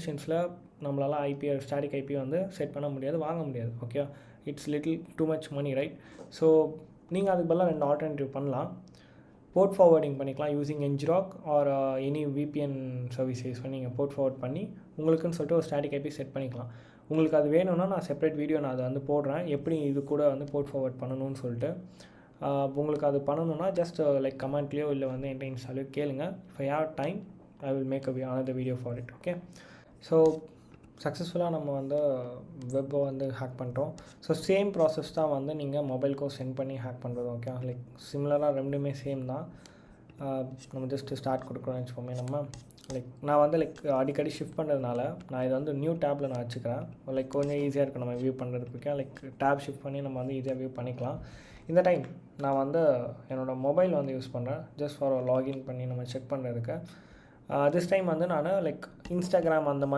மிஷின்ஸில் நம்மளால் IP static IP வந்து set பண்ண முடியாது, வாங்க முடியாது. Okay, it's little too much money, right? So நீங்கள் அதுக்கு பதிலாக 2 ஆல்டர்னேட்டிவ் பண்ணலாம். போர்ட் ஃபார்வர்டிங் பண்ணிக்கலாம் using ngrok or any VPN service use பண்ணி நீங்கள் போர்ட் ஃபார்வர்ட் பண்ணி உங்களுக்குன்னு சொல்லிட்டு ஒரு ஸ்டாட்டிக் ஐபி செட் பண்ணிக்கலாம். உங்களுக்கு அது வேணும்னா நான் செப்பரேட் வீடியோ நான் அதை வந்து போடுறேன், எப்படி இது கூட வந்து போர்ட் ஃபார்வர்ட் பண்ணணும்னு சொல்லிட்டு. உங்களுக்கு அது பண்ணணுன்னா ஜஸ்ட் லைக் கமெண்ட்லேயோ இல்லை வந்து என்கிட்ட இன்ஸ்டாலையோ கேளுங்க. If I have time I will make another video for it. Okay, so சக்ஸஸ்ஃபுல்லாக நம்ம வந்து வெப்பை வந்து ஹேக் பண்ணிட்டோம். ஸோ சேம் ப்ராசஸ் தான் வந்து நீங்கள் மொபைலுக்கும் சென்ட் பண்ணி ஹேக் பண்ணுறது. ஓகே, லைக் சிமிலராக ரெண்டுமே சேம் தான். நம்ம ஜஸ்ட்டு ஸ்டார்ட் கொடுக்குறோம்னு வச்சுக்கோமே. நம்ம லைக் நான் வந்து லைக் அடிக்கடி ஷிஃப்ட் பண்ணுறதுனால நான் இதை வந்து நியூ டேப்பில் நான் வச்சுக்கிறேன். லைக் கொஞ்சம் ஈஸியாக இருக்கும் நம்ம வியூ பண்ணுறதுக்கு. ஓகே, லைக் டேப் ஷிஃப்ட் பண்ணி நம்ம வந்து ஈஸியாக வியூ பண்ணிக்கலாம். இந்த டைம் நான் வந்து என்னோடய மொபைல் வந்து யூஸ் பண்ணுறேன் ஜஸ்ட் ஃபார் லாகின் பண்ணி நம்ம செக் பண்ணுறதுக்கு. திஸ் டைம் வந்து நான் லைக் இன்ஸ்டாகிராம் அந்த மாதிரி